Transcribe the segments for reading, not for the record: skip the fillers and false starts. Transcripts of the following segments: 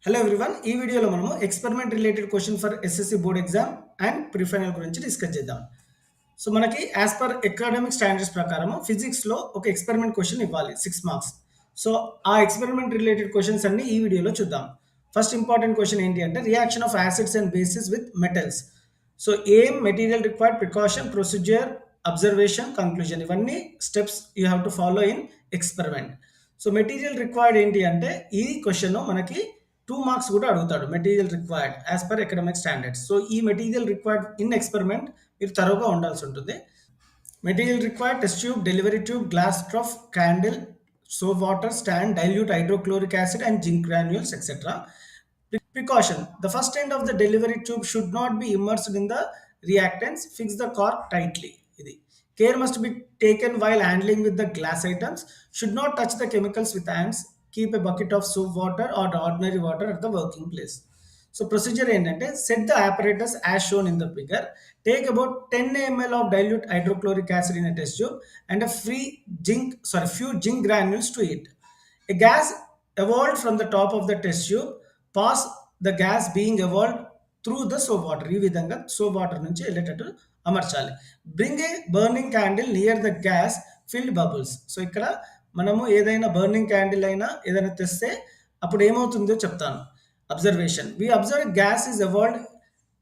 Hello everyone ఈ వీడియోలో మనము experiment related question for SSC board exam and prefinal గురించి డిస్కస్ చేద్దాం. సో మనకి యాజ్ పర్ అకాడమిక్ స్టాండర్డ్స్ ప్రకారం ఫిజిక్స్లో ఒక ఎక్స్పెరిమెంట్ క్వశ్చన్ ఇవ్వాలి 6 మార్క్స్. సో ఆ ఎక్స్పెరిమెంట్ రిలేటెడ్ క్వశ్చన్స్ అన్ని ఈ వీడియోలో చూద్దాం. ఫస్ట్ ఇంపార్టెంట్ క్వశ్చన్ ఏంటి అంటే reaction of acids and bases with metals. So ఏం material required precaution procedure observation conclusion ఇవన్నీ steps you have to follow in experiment. So material required ఏంటి అంటే ఈ క్వశ్చన్ మనకి 2 మార్క్స్ కూడా అడుగుతాడు. Material required as per academic standards. So ఈ material required in experiment మీరు తరోగా ఉండాల్సి ఉంటుంది. Material required test tube, delivery tube, glass trough, candle, soap water, stand, dilute hydrochloric acid and zinc granules, etc. Precaution: the first end of the delivery tube should not be immersed in the reactants. Fix the cork tightly. Care must be taken while handling with the glass items. Should not touch the chemicals with hands. Keep a bucket of soap water or ordinary water at the working place. So procedure ఏంటంటే set the apparatus as shown in the figure. Take about 10 ml of dilute hydrochloric acid in a test tube and a few zinc granules to it. A gas evolved from the top of the test tube. Pass the gas being evolved through the soap water. ఈ విధంగా soap water నుంచి వెళ్ళేటట్టు అమర్చాలి. Bring a burning candle near the gas filled bubbles. So ఇక్కడ మనము ఏదైనా burning candle అయినా ఏదైనా తెస్తే అప్పుడు ఏమవుతుందో చెప్తాను. Observation: we observe gas is evolved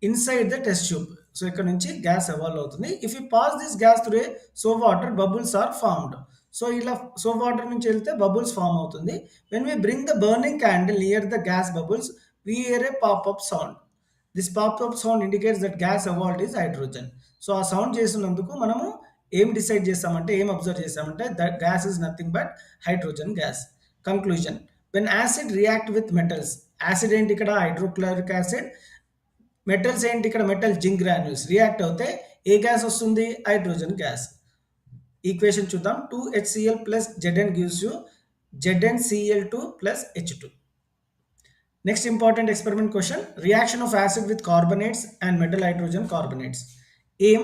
inside the test tube. So ఇక్కడ నుంచి గ్యాస్ ఎవాల్వ్ అవుతుంది. If you pass this gas through a soap water bubbles are formed. So ఇలా సోప్ వాటర్ నుంచి వెళ్తే బబుల్స్ ఫామ్ అవుతుంది. When we bring the burning candle near the gas bubbles we hear a pop up sound. This pop up sound indicates that gas evolved is hydrogen. So ఆ sound చేసినందుకు మనము ఏం decide చేస్తామంటే, ఏం observe చేస్తామంటే that gas is nothing but hydrogen gas. Conclusion: when acid react with metals. Acid ఏంటి ఇక్కడ? Hydrochloric acid. Metals ఏంటి ఇక్కడ? Metal zinc granules. రియాక్ట్ అవుతే ఏ గ్యాస్ వస్తుంది? Hydrogen gas. ఈక్వేషన్ చూద్దాం. 2HCl plus Zn gives you ZnCl2 plus H2. Next important experiment question: reaction of acid with carbonates and metal hydrogen carbonates. Aim: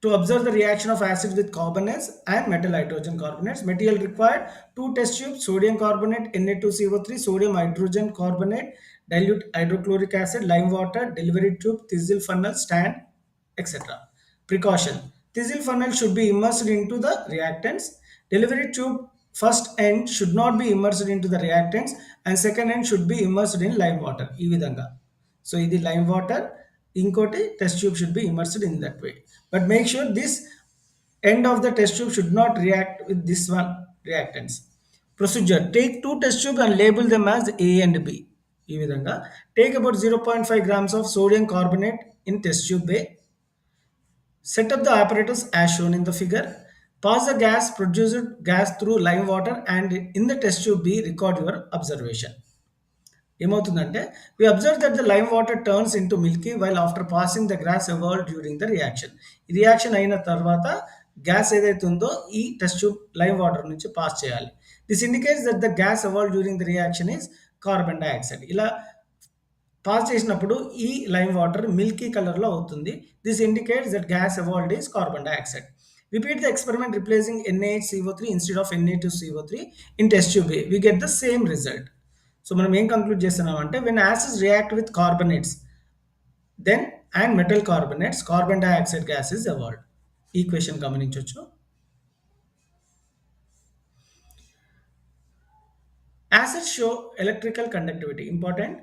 to observe the reaction of acid with carbonates and metal hydrogen carbonates. Material required: 2 test tubes, sodium carbonate, Na2CO3, sodium hydrogen carbonate, dilute hydrochloric acid, lime water, delivery tube, thistle funnel, stand, etc. Precaution: thistle funnel should be immersed into the reactants. Delivery tube first end should not be immersed into the reactants and second end should be immersed in lime water. ఈ విధంగా. So ఇది lime water, ఇంకోటి test tube should be immersed in that way. But make sure this end of the test tube should not react with this one reactants. Procedure: take 2 test tube and label them as A and B. ఈ విధంగా. Take about 0.5 grams of sodium carbonate in test tube A. Set up the apparatus as shown in the figure. Pass the produced gas through lime water and in the test tube B record your observation. ఏమవుతుందంటే we observe that the lime water turns into milky while after passing the gas evolved during the reaction. ఈ reaction అయిన తర్వాత gas ఏదైతే ఉందో ఈ test tube lime water నుంచి pass చేయాలి. This indicates that the gas evolve during the reaction is carbon dioxide. ఇలా pass చేసినప్పుడు ఈ లైమ్ వాటర్ మిల్కీ కలర్లో అవుతుంది. This indicates that gas evolved is carbon dioxide. Repeat the experiment replacing NaHCO3 instead of Na2CO3 in test tube A. We get the same result. So మనం ఏం conclude చేస్తున్నామంటే when acids react with carbonates then and metal carbonates carbon dioxide gas is evolved. Equation గమనించవచ్చు. Acids show electrical conductivity. Important: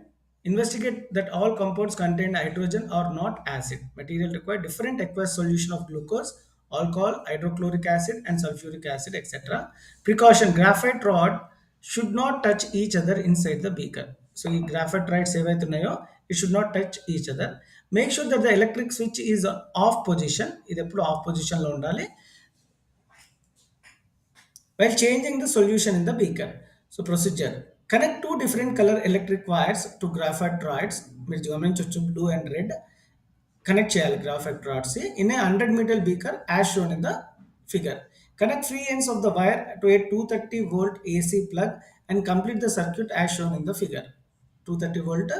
investigate that all compounds contain hydrogen are not acid. Material required: different aqueous solution of glucose, alcohol, hydrochloric acid and sulfuric acid, etc. Precaution: graphite rod should not touch each other inside the beaker. So ఈ graphite rods ఏవైతే ఉన్నాయో it should not touch each other. Make sure that the electric switch is off position. ఇది ఎప్పుడు of పొజిషన్లో ఉండాలి. While changing the solution in the beaker. So procedure: connect 2 different color electric wires to graphite rods. మీరు గమనించవచ్చు blue and red. Connect చేయాలి graphite rods in a 100-meter beaker as shown in the figure. Connect 3 ends of the wire to a 230 volt AC plug and complete the circuit as shown in the figure. 230 volt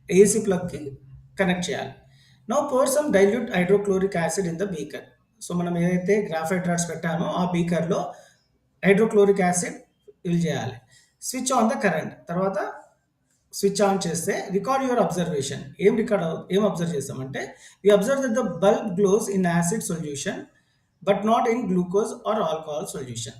AC plug కి connect చేయాలి. Now pour some dilute hydrochloric acid in the beaker. So మనం ఏదైతే graphite rods పెట్టామో ఆ బీకర్లో hydrochloric acid fill చేయాలి. Switch on the current. తర్వాత switch on చేస్తే రికార్డ్ యువర్ అబ్జర్వేషన్. ఏం అబ్జర్వ్ చేస్తామంటే we observe that the bulb glows in acid solution but not in glucose or alcohol solution.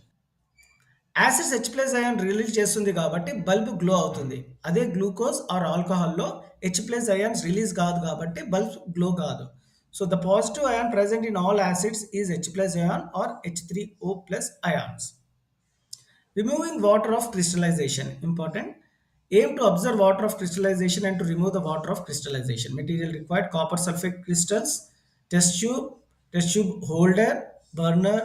Acids H plus ion release చేస్తుంది కాబట్టి bulb glow అవుతుంది. అదే glucose or ఆల్కహాల్లో H plus ions release కాదు కాబట్టి bulb glow కాదు. So the positive ion present in all acids is H plus ion or H3O plus ions. Removing water of crystallization. Important. Aim to observe water of crystallization and to remove the water of crystallization. Material required: copper sulfate crystals, test tube holder, burner,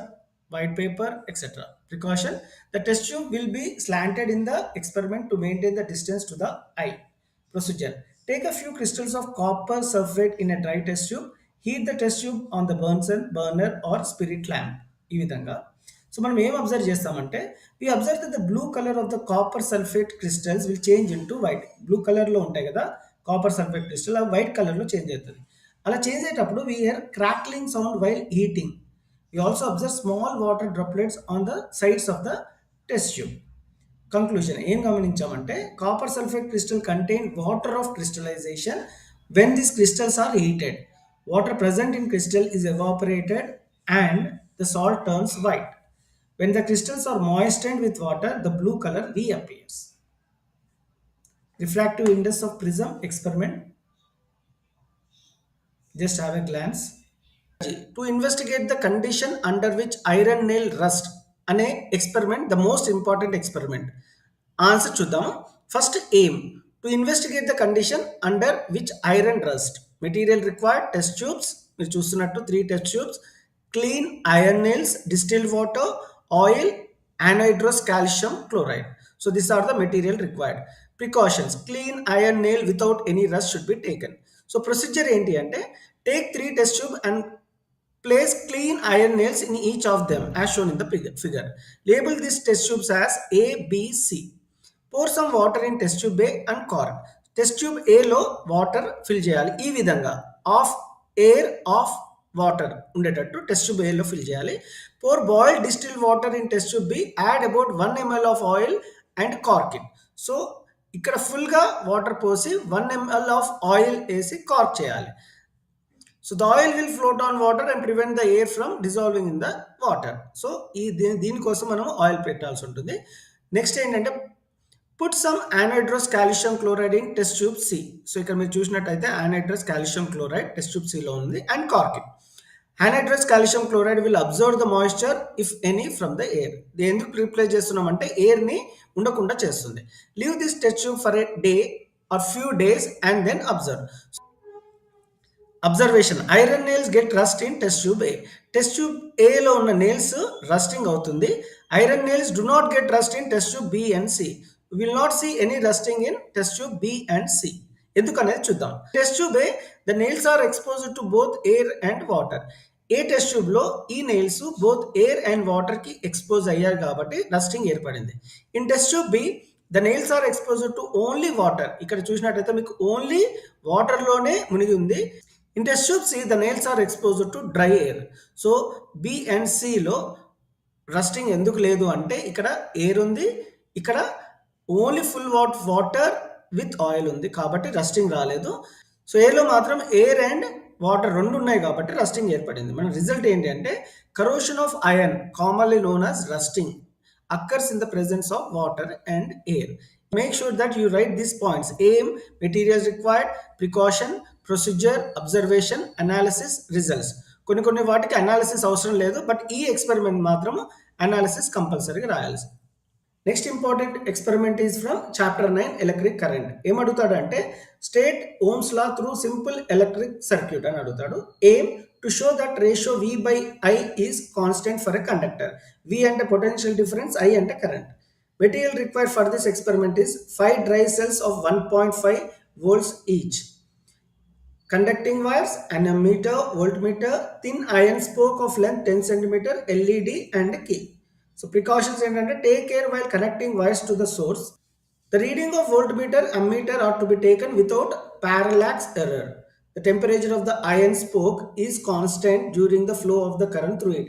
white paper, etc. Precaution: the test tube will be slanted in the experiment to maintain the distance to the eye. Procedure: take a few crystals of copper sulfate in a dry test tube. Heat the test tube on the Bunsen burner or spirit lamp. ఈ విధంగా. So మనం ఏం observe చేస్తామంటే we observe that the blue colour of the copper sulphate crystals will change into white. Blue కలర్లో ఉంటాయి కదా copper sulphate crystal, అవి white కలర్లో చేంజ్ అవుతుంది. అలా చేంజ్ అయ్యేటప్పుడు we hear crackling sound while heating. We also observe small water droplets on the sides of the test tube. Conclusion ఏం గమనించామంటే copper sulphate crystal contain water of crystallisation when these crystals are heated. Water present in crystal is evaporated and the salt turns white. When the crystals are moistened with water, the blue color reappears. Refractive index of prism experiment. Just have a glance. To investigate the condition under which iron nail rust అనే experiment the most important experiment. Answer చూద్దాం. First aim to investigate the condition under which iron rust. Material required test tubes, మీరు చూస్తున్నట్టు 3 test tubes, clean iron nails, distilled water, oil, anhydrous calcium chloride. So these are the material required. Precautions: clean iron nail without any rust should be taken. So procedure enti ante take 3 test tube and place clean iron nails in each of them as shown in the figure. Label these test tubes as A, B, C. Pour some water in test tube A and cork. Test tube A లో water fill చేయాలి. ఈ విధంగా of air of water ఉండేటట్టు test tube ఏలో fill చేయాలి. Pour boiled distil water in test tube B, add about 1 ml of oil and cork it. So ఇక్కడ ఫుల్గా water పోసి 1 ml ఆఫ్ ఆయిల్ వేసి కార్క్ చేయాలి. So the oil will float on water and prevent the air from dissolving in the water. So దీనికోసం మనం oil పెట్టాల్సి ఉంటుంది. Next ఏంటంటే put some anhydrous calcium chloride in test tube C. So ఇక్కడ మీరు చూసినట్టయితే anhydrous calcium chloride test tube Cలో ఉంది and cork it. Anhydrous calcium chloride will absorb the moisture if any from the air. ఇది ఎందుకు replace చేస్తున్నామంటే ఎయిర్ని ఉండకుండా చేస్తుంది. Leave this test tube for a day or few days and then observe. Observation: iron nails get rust in test tube A. Test tube ఏలో ఉన్న nails rusting అవుతుంది. Iron nails do not get rust in test tube B and C. Will not see any rusting in test tube B and C. ఎందుకనేది చూద్దాం. Test tube A the nails are exposed to both air and water. A test tube లో ఈ nails both air and water కి expose అయ్యారు కాబట్టి rusting ఏర్పడింది. In test tube B the nails are exposed to only water. ఇక్కడ చూసినట్టయితే మీకు only water లోనే మునిగి ఉంది. In test tube C the nails are exposed to dry air. So B and సిలో రస్టింగ్ ఎందుకు లేదు అంటే ఇక్కడ ఎయిర్ ఉంది, ఇక్కడ only full water with oil ఉంది కాబట్టి రస్టింగ్ రాలేదు. సో ఏలో మాత్రం ఎయిర్ అండ్ వాటర్ రెండు ఉన్నాయి కాబట్టి రస్టింగ్ ఏర్పడింది. మన రిజల్ట్ ఏంటి అంటే corrosion of iron commonly known as rusting occurs in the presence of water and air. Make sure that you write these points: aim, materials required, precaution, procedure, observation, analysis, results. కొన్ని వాటికి analysis అవసరం లేదు, but ఈ experiment మాత్రం analysis కంపల్సరీగా రాయాల్సి. Next important experiment is from chapter 9 electric current. ఏమడుగుతాడు అంటే state Ohm's law through simple electric circuit అని అడుగుతాడు. ఏం to show that ratio V by I is constant for a conductor. V అంటే పొటెన్షియల్ డిఫరెన్స్, I అంటే current. Material required for this experiment is 5 dry cells of 1.5 volts each, conducting wires, an ammeter, voltmeter, thin iron spoke of length 10 cm, LED and key. So precautions ఏంటంటే take care while connecting wires to the source. The reading of voltmeter, ammeter are to be taken without parallax error. The temperature of the iron spoke is constant during the flow of the current through it.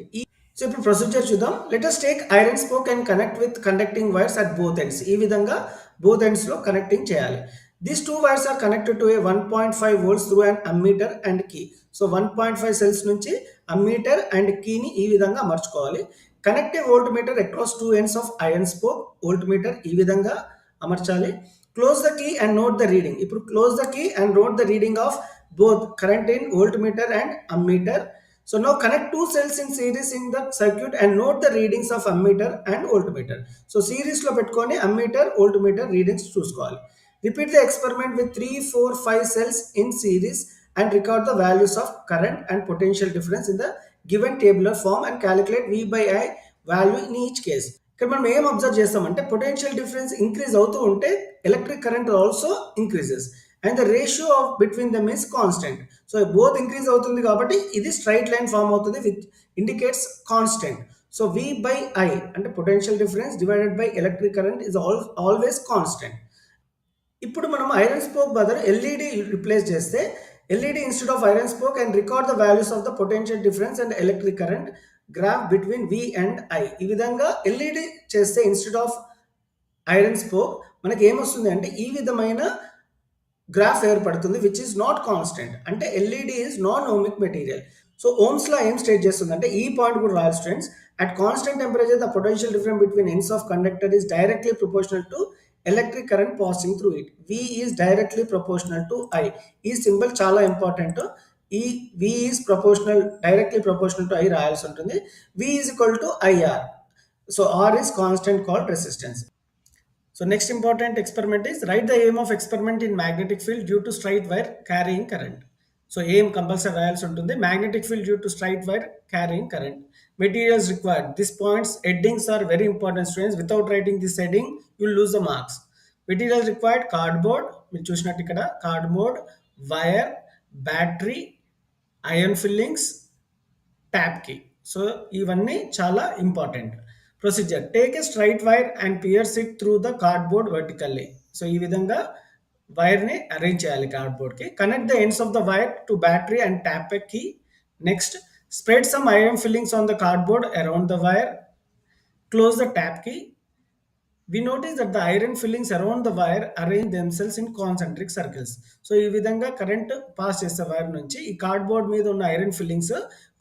So ఇప్పుడు procedure చూద్దాం. Let us take iron spoke and connect with conducting wires at both ends. ఈ విధంగా both ends లో connecting చేయాలి. These two wires are connected to a 1.5 volts through an ammeter and key. So 1.5 cells నుంచి ammeter and కీని ఈ విధంగా అమర్చుకోవాలి. Connect a voltmeter across two ends of iron spoke. Voltmeter ఈ విధంగా అమర్చాలి. Close the key and note the reading. ఇప్పుడు close the key and note the reading of both current in voltmeter and ammeter. So now connect two cells in series in the circuit and note the readings of ammeter and voltmeter. So series లో పెట్టుకొని ammeter, voltmeter readings చూసుకోవాలి. Repeat the experiment with 3, 4, 5 cells in series and record the values of current and potential difference in the given tabular form and calculate V by I value in each case. ఇక్కడ మనం ఏం observe చేస్తామంటే potential difference increase అవుతూ ఉంటే electric current also increases and the ratio of between them is constant. So both increase అవుతుంది కాబట్టి ఇది straight line form అవుతుంది which indicates constant. So V by I అంటే potential difference divided by electric current is always constant. ఇప్పుడు మనం iron spoke బదులు LED replace చేస్తే LED instead of iron spoke and record the values of the potential difference and electric current graph between we and I. ఈ విధంగా LED చేస్తే instead of iron spoke మనకి ఏమొస్తుంది అంటే ఈ విధమైన గ్రాఫ్ ఏర్పడుతుంది విచ్ ఈస్ నాట్ కాన్స్టెంట్. అంటే LED is non ohmic material. So Ohm's law ఏం స్టేట్ చేస్తుంది అంటే ఈ పాయింట్ కూడా రాయాలి students. At constant temperature the potential difference between ends of conductor is directly proportional to electric current passing through it. V is directly proportional to I. ఈ symbol చాలా important. ఈ V is proportional, directly proportional to I రాయాల్సి ఉంటుంది. V is equal to IR. So R is constant called resistance. So next important experiment is write the aim of experiment in magnetic field due to straight wire carrying current. So aim compulsory రాయాల్సి ఉంటుంది. Magnetic field due to straight wire carrying current. Materials required. These points headings are very important students. Without writing this heading you will lose the marks. Materials required cardboard, మీరు చూసినట్టు ఇక్కడ cardboard, wire, battery, iron fillings, tap key. So ఇవన్నీ చాలా important. Procedure take a straight wire and pierce it through the cardboard vertically. So ఈ విధంగా వైర్ని arrange చేయాలి కార్డ్బోర్డ్కి. Connect the ends of the wire to battery and tap key. Next spread some iron fillings on the cardboard around the wire. Close the tap key. We notice that the iron fillings around the wire arrange themselves in concentric circles. So ఈ విధంగా current pass చేసే wire నుంచి ఈ cardboard మీద ఉన్న iron fillings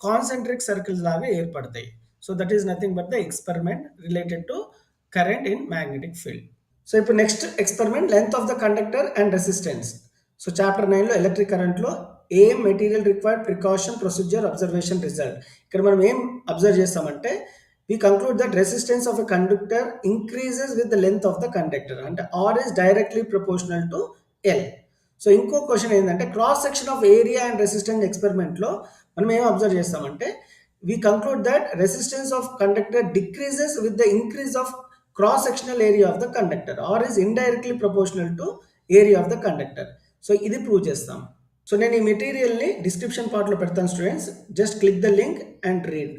concentric circles లాగా ఏర్పడతాయి. So that is nothing but the experiment related to current in magnetic field. So ఇప్పుడు next experiment length of the conductor and resistance. So chapter 9లో electric కరెంట్లో ఏం material required, precaution, procedure, observation, result. ఇక్కడ మనం ఏం observe చేస్తామంటే we conclude that resistance of a conductor increases with the length of the conductor and R is directly proportional to L. So ఇంకో question ఏంటంటే cross section of area and resistance ఎక్స్పెరిమెంట్లో మనం ఏం observe చేస్తామంటే we conclude that resistance of conductor decreases with the increase of cross sectional area of the conductor. R is indirectly proportional to area of the conductor. So ఇది prove చేస్తాం. So నేను ఈ మెటీరియల్ని description పార్ట్లో పెడతాను students. Just click the link and read.